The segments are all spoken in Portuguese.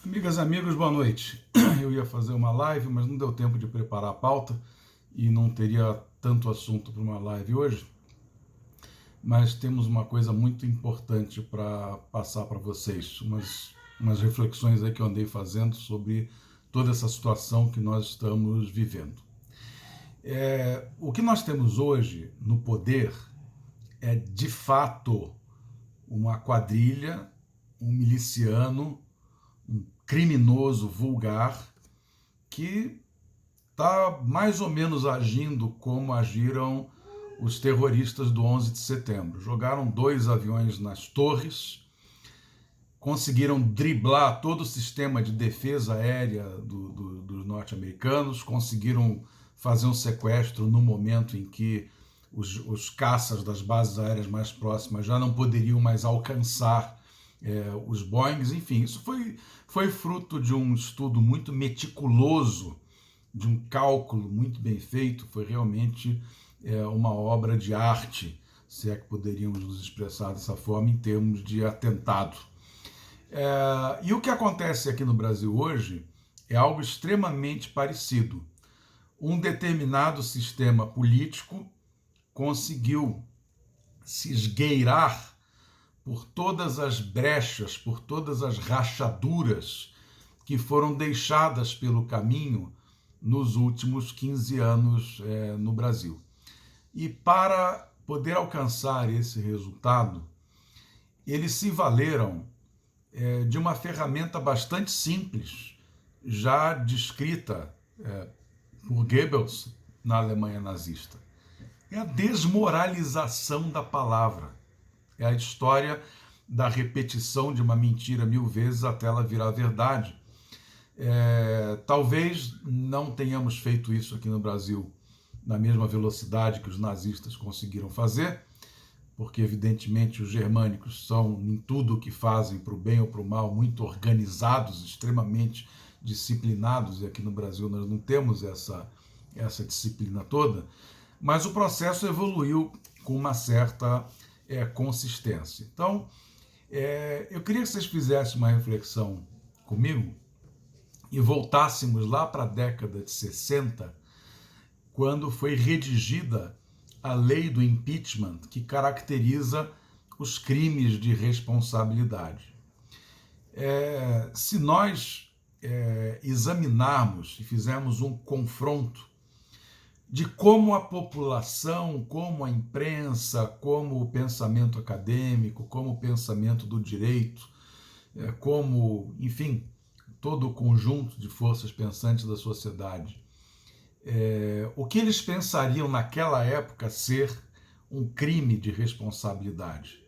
Amigas, amigos, boa noite. Eu ia fazer uma live, mas não deu tempo de preparar a pauta e não teria tanto assunto para uma live hoje. Mas temos uma coisa muito importante para passar para vocês, umas reflexões aí que eu andei fazendo sobre toda essa situação que nós estamos vivendo. O que nós temos hoje no poder é de fato uma quadrilha, um miliciano, um criminoso vulgar que está mais ou menos agindo como agiram os terroristas do 11 de setembro. Jogaram 2 aviões nas torres, conseguiram driblar todo o sistema de defesa aérea dos norte-americanos, conseguiram fazer um sequestro no momento em que os caças das bases aéreas mais próximas já não poderiam mais alcançar os Boeings. Enfim, isso foi fruto de um estudo muito meticuloso, de um cálculo muito bem feito. Foi realmente uma obra de arte, se é que poderíamos nos expressar dessa forma, em termos de atentado. E o que acontece aqui no Brasil hoje é algo extremamente parecido. Um determinado sistema político conseguiu se esgueirar por todas as brechas, por todas as rachaduras que foram deixadas pelo caminho nos últimos 15 anos no Brasil. E para poder alcançar esse resultado, eles se valeram de uma ferramenta bastante simples, já descrita por Goebbels na Alemanha nazista. É a desmoralização da palavra. É a história da repetição de uma mentira 1000 vezes até ela virar verdade. Talvez não tenhamos feito isso aqui no Brasil na mesma velocidade que os nazistas conseguiram fazer, porque evidentemente os germânicos são, em tudo o que fazem, para o bem ou para o mal, muito organizados, extremamente disciplinados, e aqui no Brasil nós não temos essa disciplina toda, mas o processo evoluiu com uma certa consistência. Então, eu queria que vocês fizessem uma reflexão comigo e voltássemos lá para a década de 60, quando foi redigida a lei do impeachment, que caracteriza os crimes de responsabilidade. Se nós examinarmos e fizermos um confronto de como a população, como a imprensa, como o pensamento acadêmico, como o pensamento do direito, como, enfim, todo o conjunto de forças pensantes da sociedade, o que eles pensariam naquela época ser um crime de responsabilidade.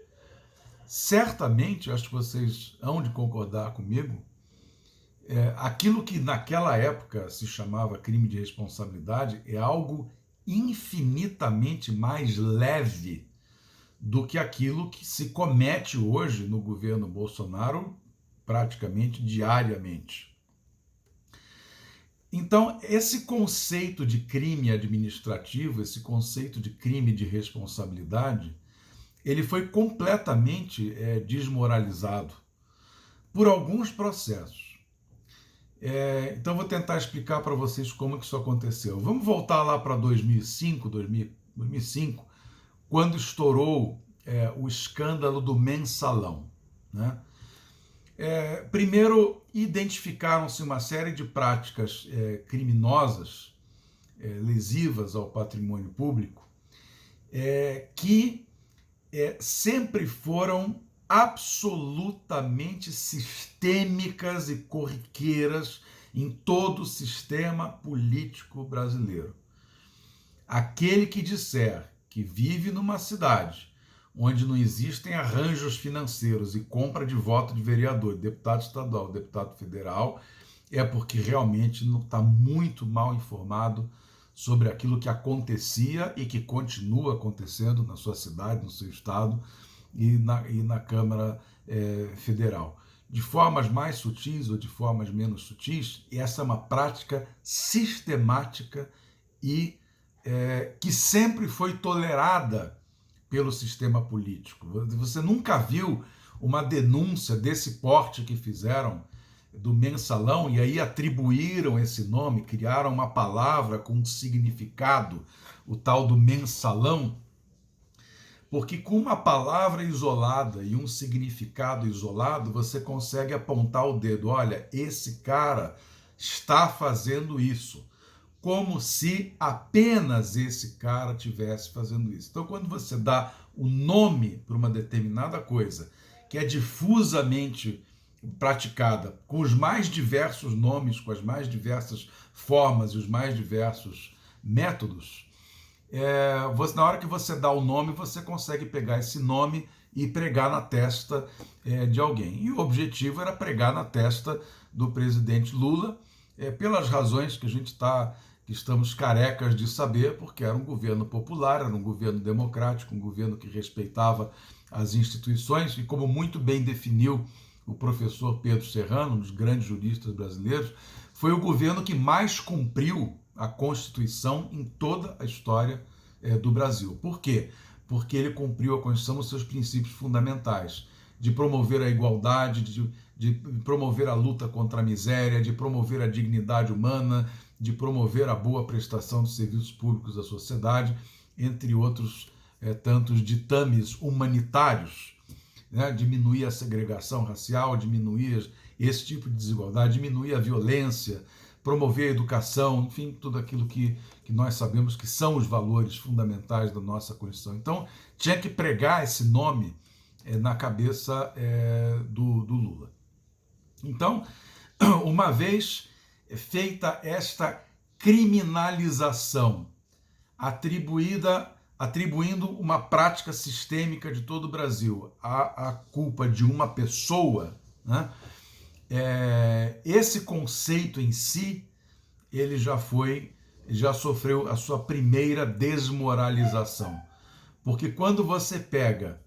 Certamente, acho que vocês hão de concordar comigo, aquilo que naquela época se chamava crime de responsabilidade é algo infinitamente mais leve do que aquilo que se comete hoje no governo Bolsonaro praticamente diariamente. Então, esse conceito de crime administrativo, esse conceito de crime de responsabilidade, ele foi completamente desmoralizado por alguns processos. Então, vou tentar explicar para vocês como que isso aconteceu. Vamos voltar lá para 2005, quando estourou o escândalo do mensalão, né? Primeiro, identificaram-se uma série de práticas criminosas, lesivas ao patrimônio público, que sempre foram absolutamente sistêmicas e corriqueiras em todo o sistema político brasileiro. Aquele que disser que vive numa cidade onde não existem arranjos financeiros e compra de voto de vereador, deputado estadual, deputado federal, é porque realmente não está muito mal informado sobre aquilo que acontecia e que continua acontecendo na sua cidade, no seu estado e na Câmara Federal. De formas mais sutis ou de formas menos sutis, essa é uma prática sistemática e que sempre foi tolerada pelo sistema político. Você nunca viu uma denúncia desse porte que fizeram do Mensalão, e aí atribuíram esse nome, criaram uma palavra com um significado, o tal do Mensalão, porque com uma palavra isolada e um significado isolado, você consegue apontar o dedo. Olha, esse cara está fazendo isso. Como se apenas esse cara estivesse fazendo isso. Então, quando você dá o nome para uma determinada coisa, que é difusamente praticada, com os mais diversos nomes, com as mais diversas formas e os mais diversos métodos, na hora que você dá o nome, você consegue pegar esse nome e pregar na testa de alguém. E o objetivo era pregar na testa do presidente Lula, pelas razões que estamos carecas de saber, porque era um governo popular, era um governo democrático, um governo que respeitava as instituições, e como muito bem definiu o professor Pedro Serrano, um dos grandes juristas brasileiros, foi o governo que mais cumpriu a Constituição em toda a história do Brasil. Por quê? Porque ele cumpriu a Constituição nos seus princípios fundamentais, de promover a igualdade, de promover a luta contra a miséria, de promover a dignidade humana, de promover a boa prestação dos serviços públicos da sociedade, entre outros tantos ditames humanitários, né? Diminuir a segregação racial, diminuir esse tipo de desigualdade, diminuir a violência, promover a educação, enfim, tudo aquilo que nós sabemos que são os valores fundamentais da nossa Constituição. Então, tinha que pregar esse nome na cabeça do Lula. Então, uma vez feita esta criminalização, atribuindo uma prática sistêmica de todo o Brasil à culpa de uma pessoa, né? Esse conceito em si, ele já sofreu a sua primeira desmoralização. Porque quando você pega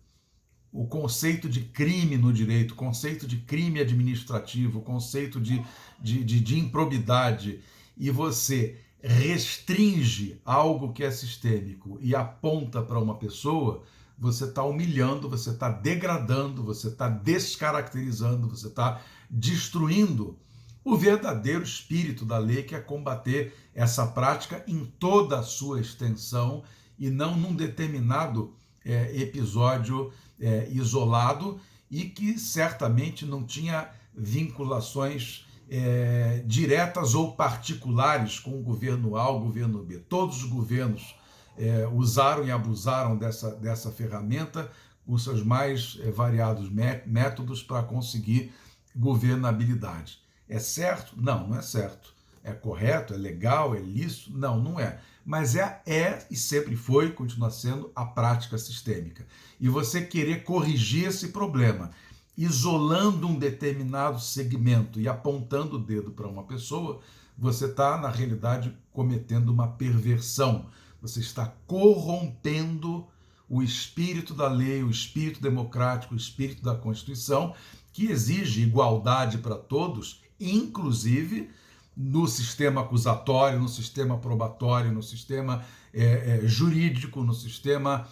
o conceito de crime no direito, o conceito de crime administrativo, o conceito de improbidade, e você restringe algo que é sistêmico e aponta para uma pessoa, você está humilhando, você está degradando, você está descaracterizando, você está destruindo o verdadeiro espírito da lei, que é combater essa prática em toda a sua extensão e não num determinado episódio isolado, e que certamente não tinha vinculações diretas ou particulares com o governo A ou o governo B. Todos os governos usaram e abusaram dessa ferramenta com seus mais variados métodos para conseguir governabilidade. É certo? Não, não é certo. É correto? É legal? É lícito? Não, não é. Mas é e sempre foi, continua sendo, a prática sistêmica. E você querer corrigir esse problema, isolando um determinado segmento e apontando o dedo para uma pessoa, você está, na realidade, cometendo uma perversão. Você está corrompendo o espírito da lei, o espírito democrático, o espírito da Constituição, que exige igualdade para todos, inclusive no sistema acusatório, no sistema probatório, no sistema jurídico, no sistema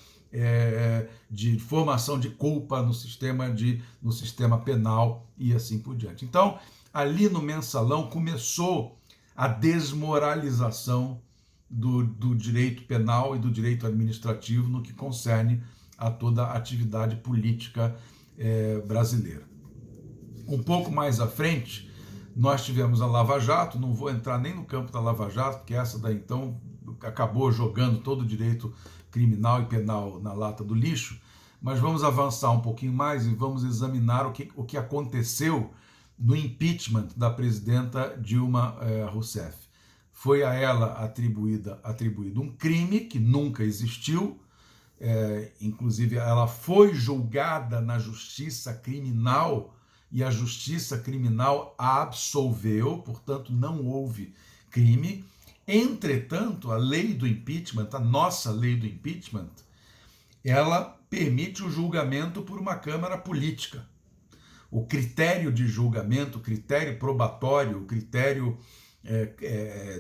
de formação de culpa, no sistema penal e assim por diante. Então, ali no Mensalão começou a desmoralização do direito penal e do direito administrativo no que concerne a toda a atividade política brasileira. Um pouco mais à frente, nós tivemos a Lava Jato. Não vou entrar nem no campo da Lava Jato, porque essa daí então acabou jogando todo o direito criminal e penal na lata do lixo, mas vamos avançar um pouquinho mais e vamos examinar o que aconteceu no impeachment da presidenta Dilma Rousseff. Foi a ela atribuído um crime que nunca existiu, inclusive ela foi julgada na justiça criminal e a justiça criminal a absolveu, portanto não houve crime. Entretanto, a lei do impeachment, a nossa lei do impeachment, ela permite o julgamento por uma Câmara política. O critério de julgamento, o critério probatório, o critério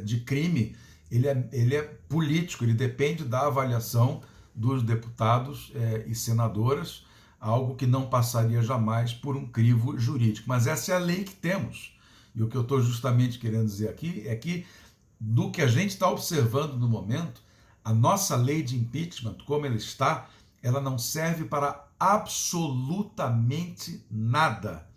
de crime, ele é político, ele depende da avaliação dos deputados e senadoras, algo que não passaria jamais por um crivo jurídico. Mas essa é a lei que temos. E o que eu estou justamente querendo dizer aqui é que, do que a gente está observando no momento, a nossa lei de impeachment, como ela está, ela não serve para absolutamente nada.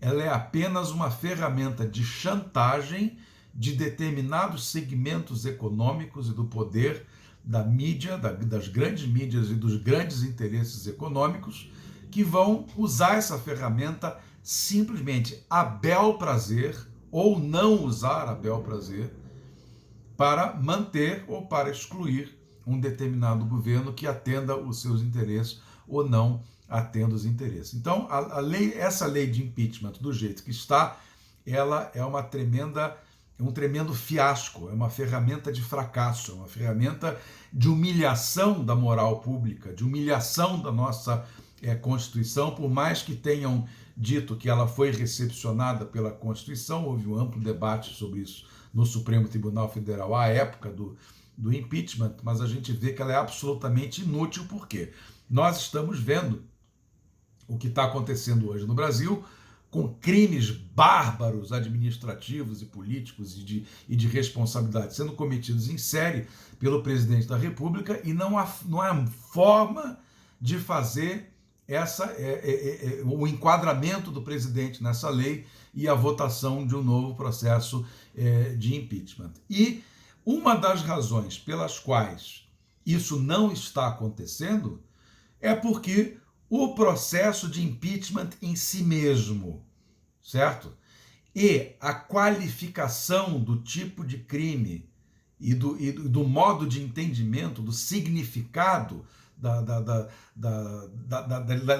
Ela é apenas uma ferramenta de chantagem de determinados segmentos econômicos e do poder da mídia, das grandes mídias e dos grandes interesses econômicos, que vão usar essa ferramenta simplesmente a bel prazer, ou não usar a bel prazer, para manter ou para excluir um determinado governo que atenda os seus interesses ou não atenda os interesses. Então, essa lei de impeachment, do jeito que está, ela é um tremendo fiasco, é uma ferramenta de fracasso, é uma ferramenta de humilhação da moral pública, de humilhação da nossa Constituição, por mais que tenham dito que ela foi recepcionada pela Constituição, houve um amplo debate sobre isso no Supremo Tribunal Federal à época do impeachment, mas a gente vê que ela é absolutamente inútil, porque nós estamos vendo o que está acontecendo hoje no Brasil, com crimes bárbaros administrativos e políticos e de responsabilidade sendo cometidos em série pelo presidente da República, e não há forma de fazer o enquadramento do presidente nessa lei e a votação de um novo processo de impeachment. E uma das razões pelas quais isso não está acontecendo é porque o processo de impeachment em si mesmo, certo? E a qualificação do tipo de crime e do modo de entendimento, do significado da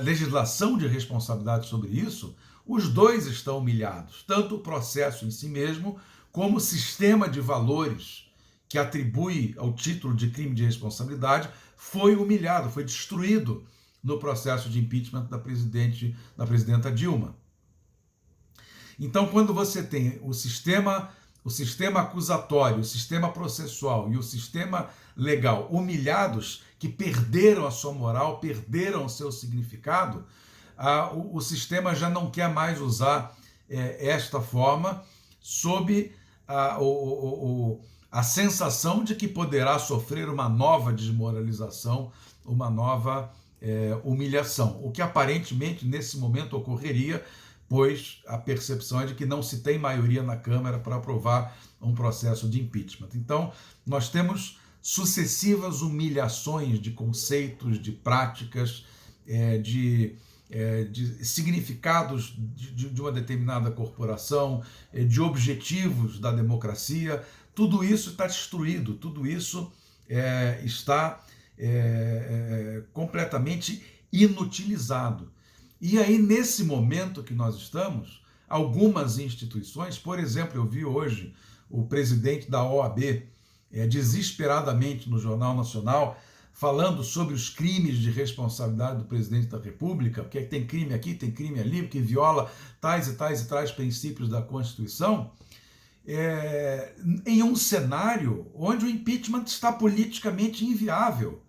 legislação de responsabilidade sobre isso, os dois estão humilhados, tanto o processo em si mesmo, como o sistema de valores que atribui ao título de crime de responsabilidade foi humilhado, foi destruído no processo de impeachment da presidenta Dilma. Então, quando você tem o sistema acusatório, o sistema processual e o sistema legal humilhados, que perderam a sua moral, perderam o seu significado, o sistema já não quer mais usar esta forma sob a sensação de que poderá sofrer uma nova desmoralização, uma nova humilhação, o que aparentemente nesse momento ocorreria, pois a percepção é de que não se tem maioria na Câmara para aprovar um processo de impeachment. Então, nós temos sucessivas humilhações de conceitos, de práticas, de significados de uma determinada corporação, de objetivos da democracia. Tudo isso está destruído, tudo isso está completamente inutilizado. E aí, nesse momento que nós estamos, algumas instituições, por exemplo, eu vi hoje o presidente da OAB desesperadamente no Jornal Nacional, falando sobre os crimes de responsabilidade do presidente da República, porque tem crime aqui, tem crime ali, porque viola tais e tais princípios da Constituição, em um cenário onde o impeachment está politicamente inviável.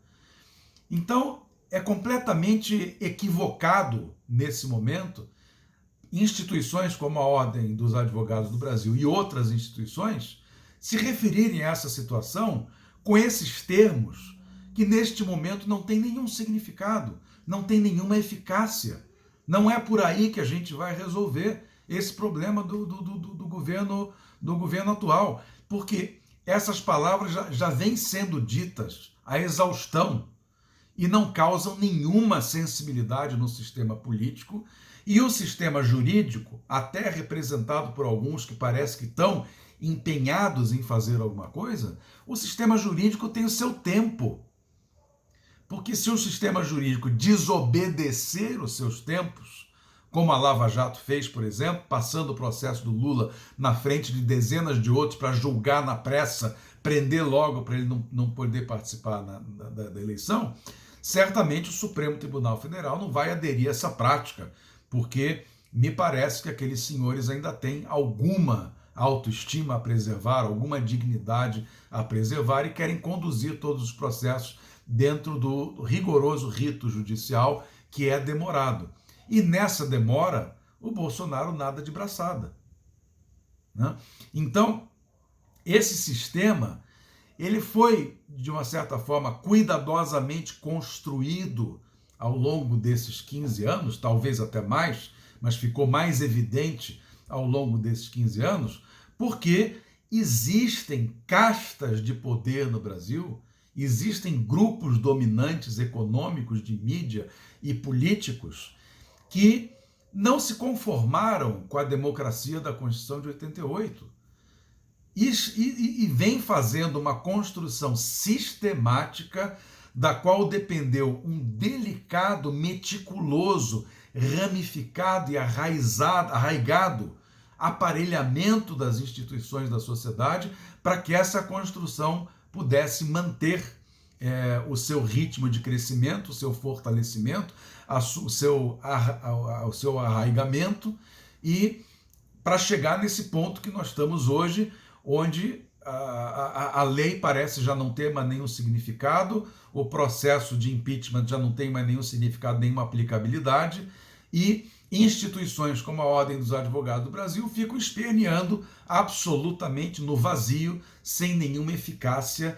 Então, é completamente equivocado, nesse momento, instituições como a Ordem dos Advogados do Brasil e outras instituições se referirem a essa situação com esses termos que, neste momento, não tem nenhum significado, não tem nenhuma eficácia. Não é por aí que a gente vai resolver esse problema do governo atual, porque essas palavras já vêm sendo ditas à exaustão e não causam nenhuma sensibilidade no sistema político, e o sistema jurídico, até representado por alguns que parece que estão empenhados em fazer alguma coisa, o sistema jurídico tem o seu tempo. Porque se o sistema jurídico desobedecer os seus tempos, como a Lava Jato fez, por exemplo, passando o processo do Lula na frente de dezenas de outros para julgar na pressa, prender logo para ele não poder participar da eleição, certamente o Supremo Tribunal Federal não vai aderir a essa prática, porque me parece que aqueles senhores ainda têm alguma autoestima a preservar, alguma dignidade a preservar e querem conduzir todos os processos dentro do rigoroso rito judicial que é demorado. E nessa demora, o Bolsonaro nada de braçada. né? Então, esse sistema, ele foi, de uma certa forma, cuidadosamente construído ao longo desses 15 anos, talvez até mais, mas ficou mais evidente ao longo desses 15 anos, porque existem castas de poder no Brasil, existem grupos dominantes econômicos, de mídia e políticos que não se conformaram com a democracia da Constituição de 88 e vem fazendo uma construção sistemática da qual dependeu um delicado, meticuloso, ramificado e arraigado aparelhamento das instituições da sociedade para que essa construção pudesse manter o seu ritmo de crescimento, o seu fortalecimento, o seu arraigamento, e para chegar nesse ponto que nós estamos hoje, onde a lei parece já não ter mais nenhum significado, o processo de impeachment já não tem mais nenhum significado, nenhuma aplicabilidade, e instituições como a Ordem dos Advogados do Brasil ficam esperneando absolutamente no vazio, sem nenhuma eficácia,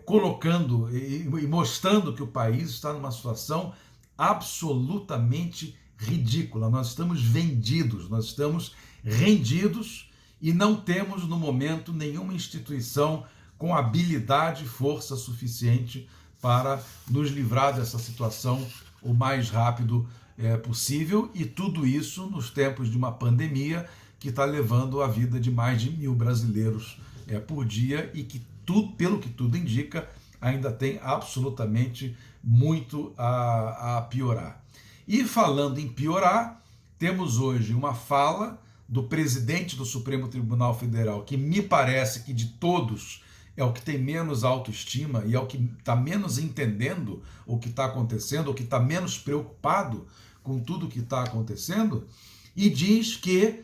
colocando e mostrando que o país está numa situação absolutamente ridícula. Nós estamos vendidos, nós estamos rendidos e não temos no momento nenhuma instituição com habilidade e força suficiente para nos livrar dessa situação o mais rápido possível, e tudo isso nos tempos de uma pandemia que está levando a vida de mais de 1.000 brasileiros por dia e que, pelo que tudo indica, ainda tem absolutamente muito a piorar. E falando em piorar, temos hoje uma fala do presidente do Supremo Tribunal Federal, que me parece que de todos é o que tem menos autoestima e é o que está menos entendendo o que está acontecendo, o que está menos preocupado com tudo o que está acontecendo, e diz que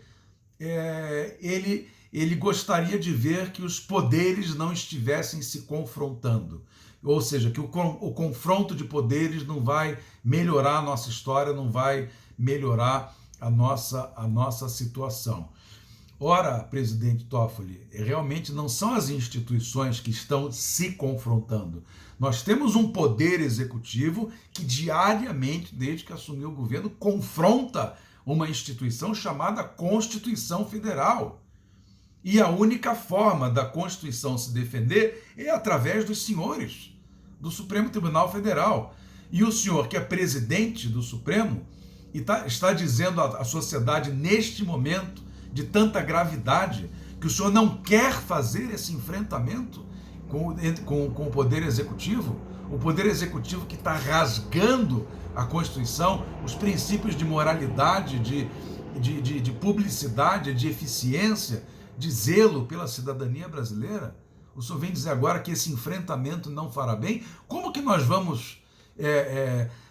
ele gostaria de ver que os poderes não estivessem se confrontando. Ou seja, que o confronto de poderes não vai melhorar a nossa história, não vai melhorar a nossa situação. Ora, presidente Toffoli, realmente não são as instituições que estão se confrontando. Nós temos um poder executivo que diariamente, desde que assumiu o governo, confronta uma instituição chamada Constituição Federal. E a única forma da Constituição se defender é através dos senhores do Supremo Tribunal Federal. E o senhor, que é presidente do Supremo, está dizendo à sociedade neste momento de tanta gravidade que o senhor não quer fazer esse enfrentamento com o Poder Executivo, o Poder Executivo que está rasgando a Constituição, os princípios de moralidade, de publicidade, de eficiência, de zelo pela cidadania brasileira. O senhor vem dizer agora que esse enfrentamento não fará bem? Como que nós vamos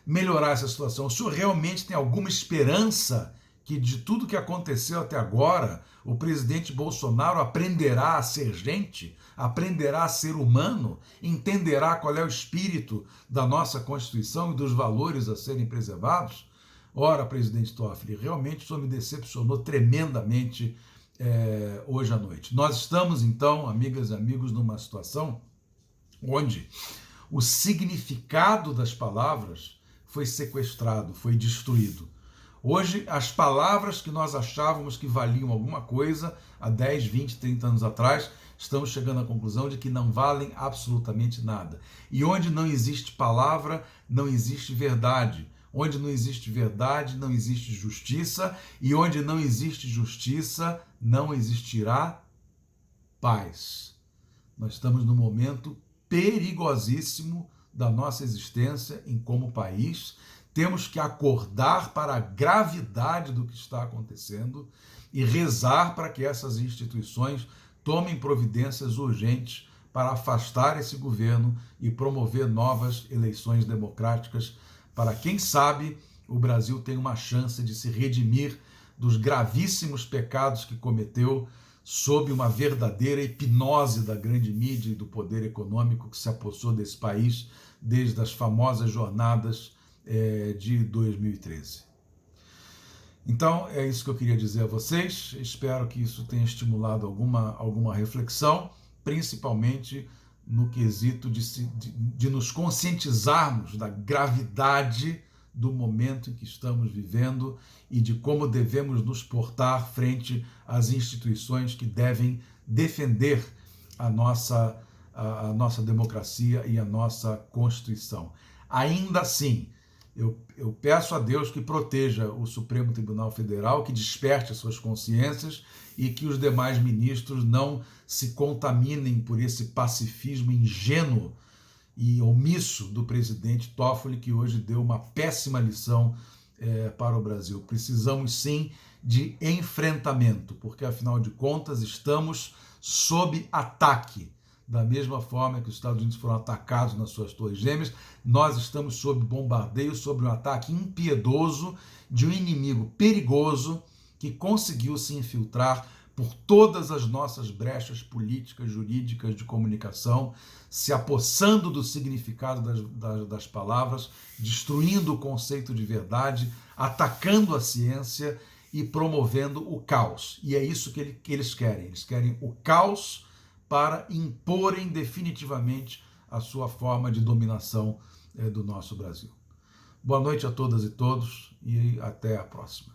melhorar essa situação? O senhor realmente tem alguma esperança que de tudo que aconteceu até agora, o presidente Bolsonaro aprenderá a ser gente, aprenderá a ser humano, entenderá qual é o espírito da nossa Constituição e dos valores a serem preservados? Ora, presidente Toffoli, realmente o senhor me decepcionou tremendamente hoje à noite. Nós estamos, então, amigas e amigos, numa situação onde o significado das palavras foi sequestrado, foi destruído. Hoje, as palavras que nós achávamos que valiam alguma coisa há 10, 20, 30 anos atrás, estamos chegando à conclusão de que não valem absolutamente nada. E onde não existe palavra, não existe verdade. Onde não existe verdade, não existe justiça. E onde não existe justiça, não existirá paz. Nós estamos num momento perigosíssimo da nossa existência como país. Temos que acordar para a gravidade do que está acontecendo e rezar para que essas instituições tomem providências urgentes para afastar esse governo e promover novas eleições democráticas para, quem sabe, o Brasil tenha uma chance de se redimir dos gravíssimos pecados que cometeu sob uma verdadeira hipnose da grande mídia e do poder econômico que se apossou desse país desde as famosas jornadas de 2013. Então, é isso que eu queria dizer a vocês. Espero que isso tenha estimulado alguma reflexão, principalmente no quesito de nos conscientizarmos da gravidade do momento em que estamos vivendo e de como devemos nos portar frente às instituições que devem defender a nossa democracia e a nossa Constituição. Ainda assim, eu peço a Deus que proteja o Supremo Tribunal Federal, que desperte suas consciências e que os demais ministros não se contaminem por esse pacifismo ingênuo e omisso do presidente Toffoli, que hoje deu uma péssima lição para o Brasil. Precisamos sim de enfrentamento, porque afinal de contas estamos sob ataque. Da mesma forma que os Estados Unidos foram atacados nas suas torres gêmeas, nós estamos sob bombardeio, sob um ataque impiedoso de um inimigo perigoso que conseguiu se infiltrar por todas as nossas brechas políticas, jurídicas, de comunicação, se apossando do significado das palavras, destruindo o conceito de verdade, atacando a ciência e promovendo o caos. E é isso que eles querem. Eles querem o caos para imporem definitivamente a sua forma de dominação do nosso Brasil. Boa noite a todas e todos e até a próxima.